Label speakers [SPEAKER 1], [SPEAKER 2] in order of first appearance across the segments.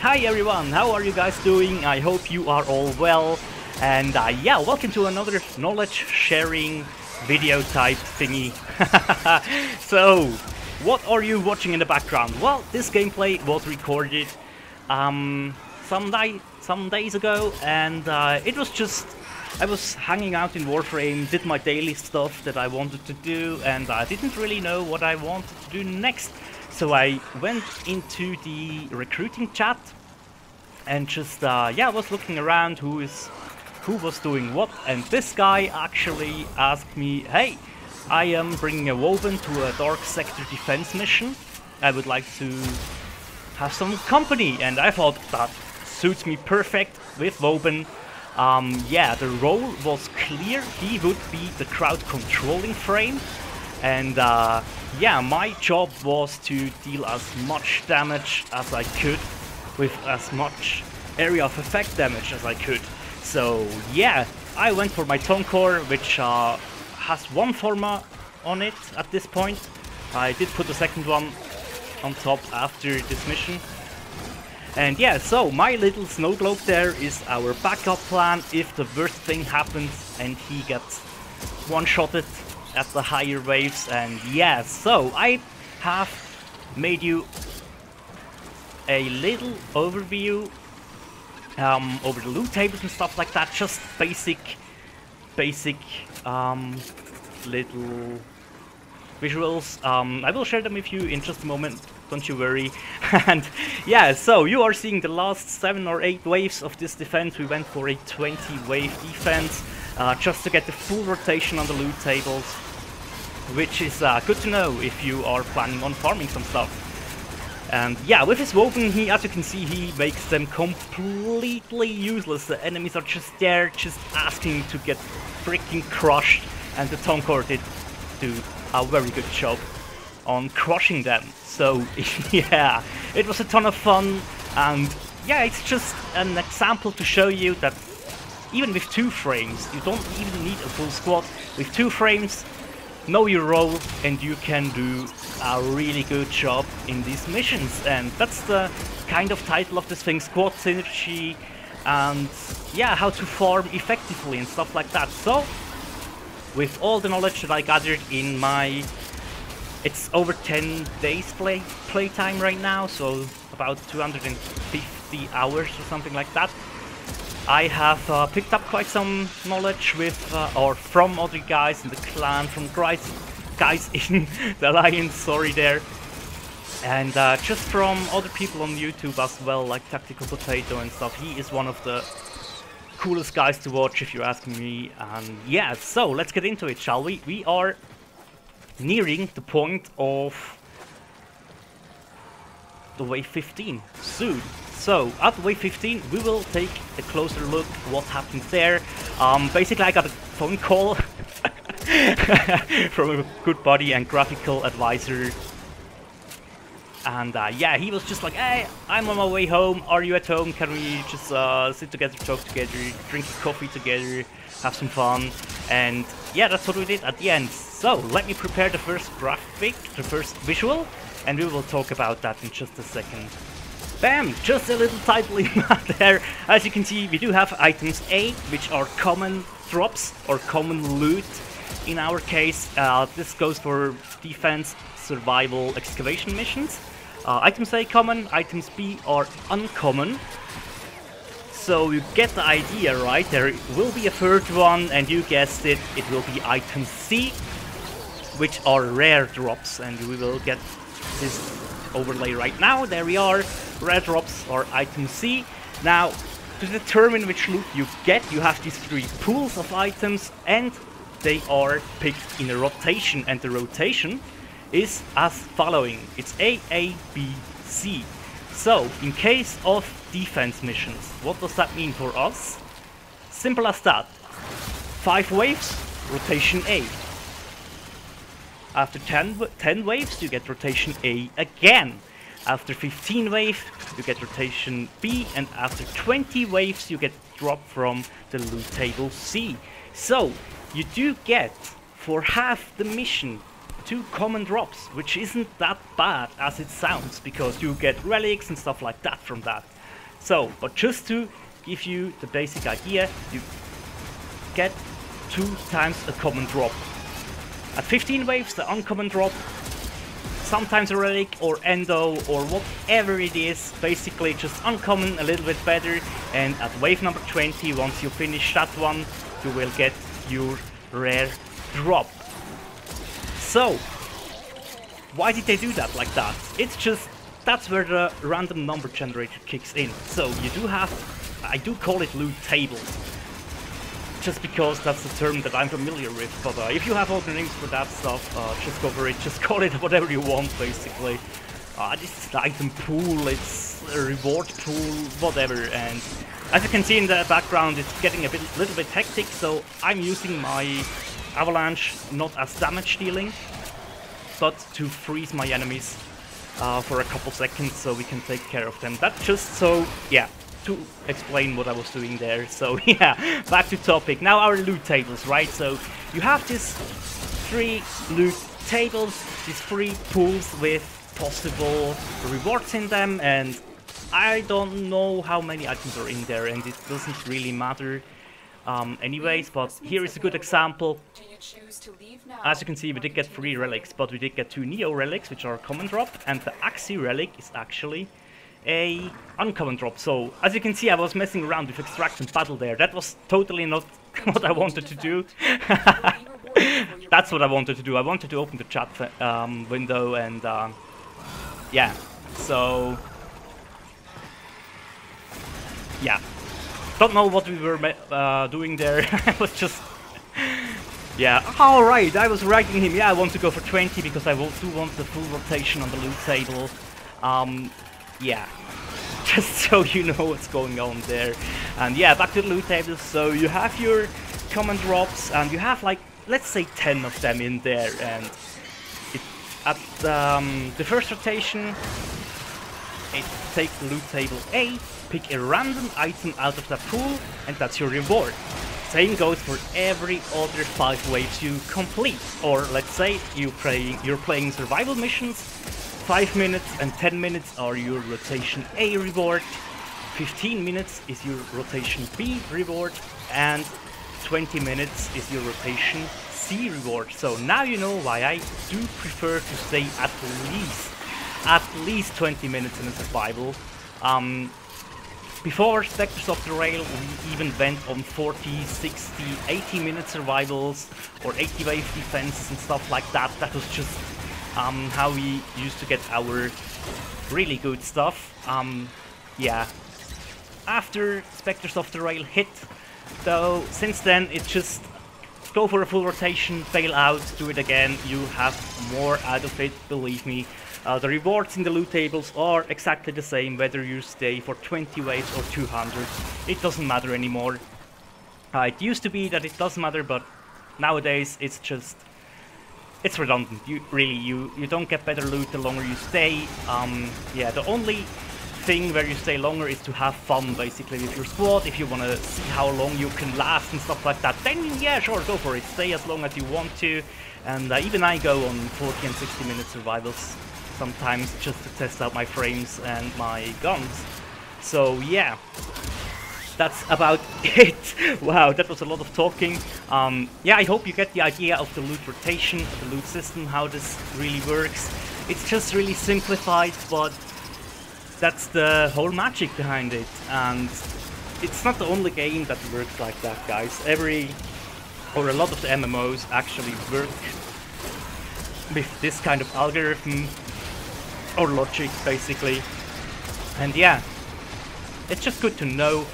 [SPEAKER 1] Hi everyone, how are you guys doing? I hope you are all well. And yeah, welcome to another knowledge sharing video type thingy. So, what are you watching in the background? Well, this gameplay was recorded some days ago, and it was just, I was hanging out in Warframe, did my daily stuff that I wanted to do, and I didn't really know what I wanted to do next. So I went into the recruiting chat and just yeah, was looking around who was doing what, and this guy actually asked me, hey, I am bringing a Woven to a dark sector defense mission. I would like to have some company, and I thought that suits me perfect with Woven. Yeah, the role was clear. He would be the crowd controlling frame, and yeah, my job was to deal as much damage as I could with as much area of effect damage as I could. So yeah, I went for my Tone Core, which has one forma on it at this point. I did put the second one on top after this mission. And yeah, so my little snow globe there is our backup plan if the worst thing happens and he gets one-shotted at the higher waves. And yeah, so I have made you a little overview over the loot tables and stuff like that, just basic little visuals. I will share them with you in just a moment, don't you worry. And yeah, so you are seeing the last 7 or 8 waves of this defense. We went for a 20 wave defense just to get the full rotation on the loot tables, which is good to know if you are planning on farming some stuff. And yeah, with his Woven, as you can see, he makes them completely useless. The enemies are just there, just asking to get freaking crushed, and the Tone Core did do a very good job on crushing them. So yeah, it was a ton of fun, and yeah, it's just an example to show you that even with 2 frames, you don't even need a full squad. With 2 frames, know your role, and you can do a really good job in these missions. And that's the kind of title of this thing, squad synergy, and yeah, how to farm effectively and stuff like that. So with all the knowledge that I gathered in my, it's over 10 days playtime right now, so about 250 hours or something like that, I have picked up quite some knowledge with or from other guys in the clan, from guys in the Alliance, sorry there, and just from other people on YouTube as well, like Tactical Potato and stuff. He is one of the coolest guys to watch, if you're asking me. And yeah, so let's get into it, shall we? We are nearing the point of the wave 15 soon. So at wave 15 we will take a closer look what happens there. Basically I got a phone call from a good buddy and graphical advisor, and yeah, he was just like, hey, I'm on my way home, are you at home, can we just sit together, talk together, drink coffee together, have some fun. And yeah, that's what we did at the end. So let me prepare the first graphic, the first visual, and we will talk about that in just a second. Bam! Just a little title in there. As you can see, we do have items A, which are common drops or common loot. In our case, this goes for defense, survival, excavation missions. Items A common, items B are uncommon. So you get the idea, right? There will be a third one, and you guessed it, it will be item C, which are rare drops, and we will get this overlay right now. There we are. Rare drops are item C. Now, to determine which loot you get, you have these 3 pools of items, and they are picked in a rotation, and the rotation is as following. It's A, B, C. So, in case of defense missions, what does that mean for us? Simple as that. 5 waves, rotation A. After 10 waves, you get rotation A again. After 15 waves, you get rotation B, and after 20 waves, you get drop from the loot table C. So, you do get, for half the mission, 2 common drops, which isn't that bad as it sounds, because you get relics and stuff like that from that. So, but just to give you the basic idea, you get 2 times a common drop. At 15 waves, the uncommon drop, sometimes a relic or endo or whatever it is, basically just uncommon, a little bit better, and at wave number 20, once you finish that one, you will get your rare drop. So, why did they do that like that? It's just, that's where the random number generator kicks in. So you do have, I do call it loot tables, just because that's the term that I'm familiar with, but if you have other names for that stuff, just go for it, just call it whatever you want, basically. This is the item pool, it's a reward pool, whatever, and as you can see in the background, it's getting a little bit hectic, so I'm using my avalanche not as damage dealing, but to freeze my enemies for a couple seconds so we can take care of them. That's just so, yeah, to explain what I was doing there. So yeah, back to topic. Now our loot tables, right? So you have these 3 loot tables, these 3 pools with possible rewards in them, and I don't know how many items are in there, and it doesn't really matter anyways, but here is a good example. As you can see, we did get 3 relics, but we did get 2 Neo relics, which are a common drop, and the Axi relic is actually a uncommon drop. So as you can see, I was messing around with extract and battle there. That was totally not what I wanted to do. That's what I wanted to do. I wanted to open the chat window, and yeah, so yeah, don't know what we were doing there. I was just, yeah, alright, I was writing him, yeah, I want to go for 20 because I do want the full rotation on the loot table. Yeah, just so you know what's going on there. And yeah, back to the loot table. So you have your common drops, and you have like, let's say 10 of them in there, and at the first rotation, take the loot table A, pick a random item out of that pool, and that's your reward. Same goes for every other 5 waves you complete. Or let's say you're playing survival missions. 5 minutes and 10 minutes are your rotation A reward, 15 minutes is your rotation B reward, and 20 minutes is your rotation C reward. So now you know why I do prefer to stay at least 20 minutes in a survival. Before Spectres of the Rail, we even went on 40, 60, 80 minute survivals or 80 wave defenses and stuff like that. That was just how we used to get our really good stuff. Yeah, after Spectres of the Rail hit, though, since then it's just go for a full rotation, fail out, do it again, you have more out of it, believe me. The rewards in the loot tables are exactly the same whether you stay for 20 waves or 200. It doesn't matter anymore. It used to be that it does matter, but nowadays it's just, it's redundant. You don't get better loot the longer you stay. Yeah, the only thing where you stay longer is to have fun basically with your squad. If you want to see how long you can last and stuff like that, then yeah, sure, go for it. Stay as long as you want to. And even I go on 40 and 60 minute survivals sometimes just to test out my frames and my guns. So yeah, that's about it. Wow, that was a lot of talking. Yeah, I hope you get the idea of the loot rotation, the loot system, how this really works. It's just really simplified, but that's the whole magic behind it. And it's not the only game that works like that, guys. A lot of the MMOs actually work with this kind of algorithm or logic, basically. And yeah, it's just good to know.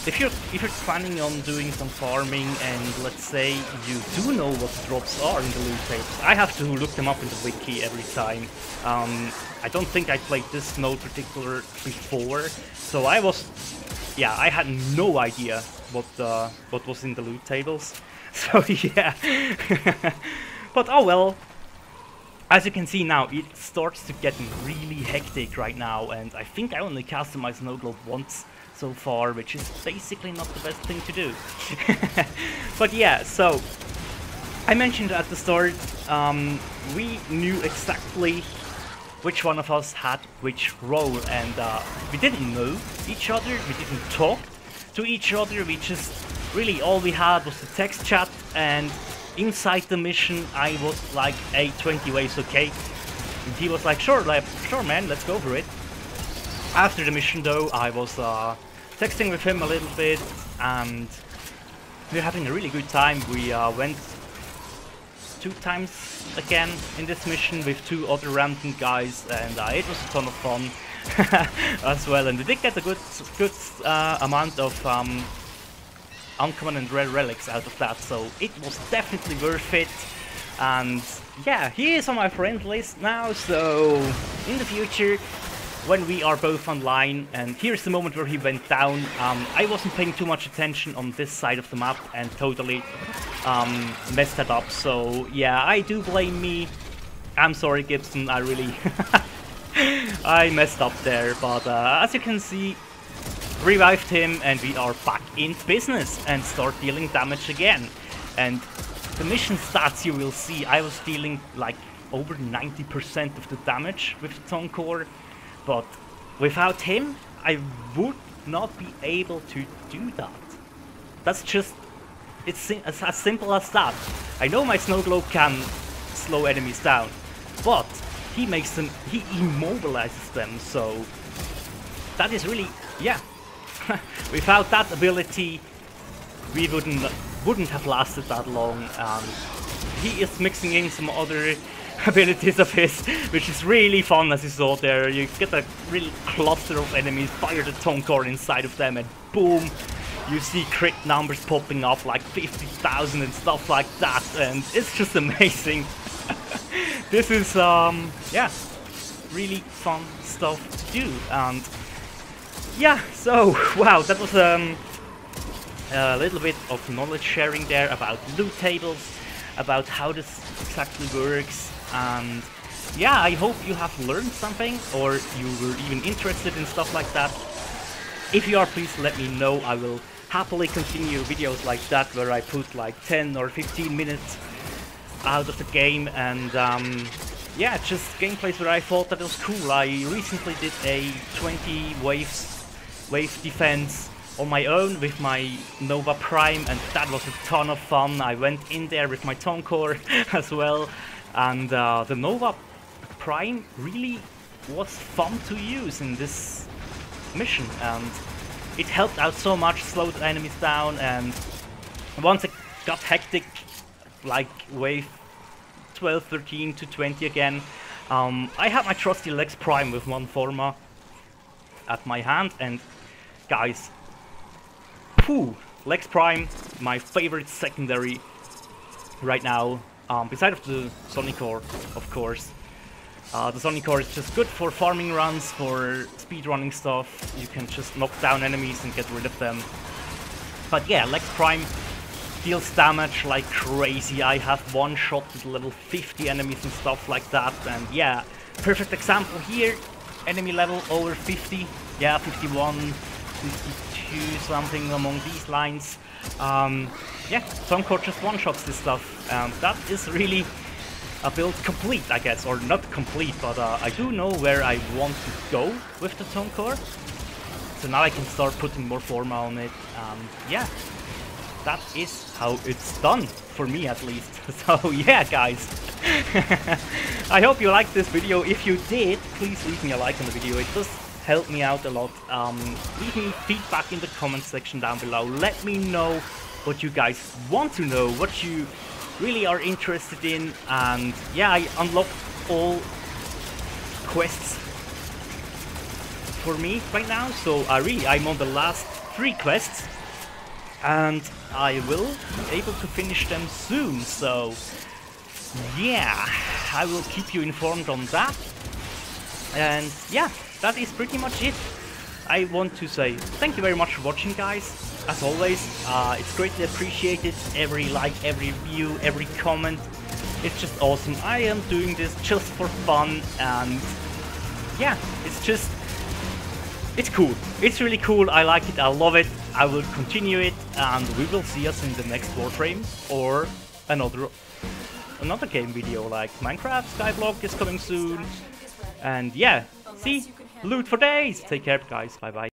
[SPEAKER 1] If you're planning on doing some farming and let's say you do know what the drops are in the loot tables, I have to look them up in the wiki every time. I don't think I played this node particular before, so I had no idea what was in the loot tables. So yeah, but oh well. As you can see now, it starts to get really hectic right now, and I think I only customized Snow Globe once so far, which is basically not the best thing to do. But yeah, so I mentioned at the start, we knew exactly which one of us had which role, and we didn't know each other, we didn't talk to each other, we just really all we had was the text chat, and inside the mission I was like, hey, 20 waves, okay? And he was like, sure man, let's go for it. After the mission though, I was texting with him a little bit, and we're having a really good time. We went 2 times again in this mission with 2 other random guys, and it was a ton of fun as well. And we did get a good amount of uncommon and rare relics out of that, so it was definitely worth it. And yeah, he is on my friend list now, so in the future, when we are both online, and here's the moment where he went down, I wasn't paying too much attention on this side of the map and totally messed that up, so yeah, I do blame me. I'm sorry, Gibson, I really I messed up there, but as you can see, revived him and we are back in business and start dealing damage again. And the mission stats you will see, I was dealing like over 90% of the damage with the Tongue Core. But without him, I would not be able to do that. That's just, it's as simple as that. I know my Snow Globe can slow enemies down, but he makes them, he immobilizes them, so that is really, yeah. Without that ability, we wouldn't have lasted that long. He is mixing in some other abilities of his, which is really fun, as you saw there. You get a real cluster of enemies, fire the Tongue Core inside of them, and boom, you see crit numbers popping up like 50,000 and stuff like that, and it's just amazing. This is yeah, really fun stuff to do. And yeah, so wow, that was a little bit of knowledge sharing there about loot tables, about how this exactly works. And yeah, I hope you have learned something, or you were even interested in stuff like that. If you are, please let me know. I will happily continue videos like that, where I put like 10 or 15 minutes out of the game, and yeah, just gameplays where I thought that it was cool. I recently did a 20 wave defense on my own with my Nova Prime, and that was a ton of fun. I went in there with my Tongue Core as well. And the Nova Prime really was fun to use in this mission, and it helped out so much, slowed the enemies down, and once it got hectic, like wave 12, 13 to 20 again, I had my trusty Lex Prime with 1 Forma at my hand, and guys, whew, Lex Prime, my favorite secondary right now. Besides the Sonic Core, of course. The Sonic Core is just good for farming runs, for speedrunning stuff. You can just knock down enemies and get rid of them. But yeah, Lex Prime deals damage like crazy. I have one-shot with level 50 enemies and stuff like that. And yeah, perfect example here. Enemy level over 50. Yeah, 51, 52, something among these lines. Yeah, Tongue Core just one-shots this stuff, and that is really a build complete, I guess, or not complete, but I do know where I want to go with the Tongue Core, so now I can start putting more Forma on it, and yeah, that is how it's done, for me at least. So yeah, guys, I hope you liked this video. If you did, please leave me a like on the video, it does help me out a lot. Leave me feedback in the comment section down below. Let me know what you guys want to know, what you really are interested in. And yeah, I unlocked all quests for me right now, so I'm on the last 3 quests, and I will be able to finish them soon. So yeah, I will keep you informed on that. And yeah, that is pretty much it. I want to say thank you very much for watching, guys. As always, it's greatly appreciated. Every like, every view, every comment. It's just awesome. I am doing this just for fun, and yeah, it's cool. It's really cool. I like it. I love it. I will continue it, and we will see us in the next Warframe or another game video, like Minecraft Skyblock is coming soon. And yeah, see, loot for days. Take care, guys. Bye bye.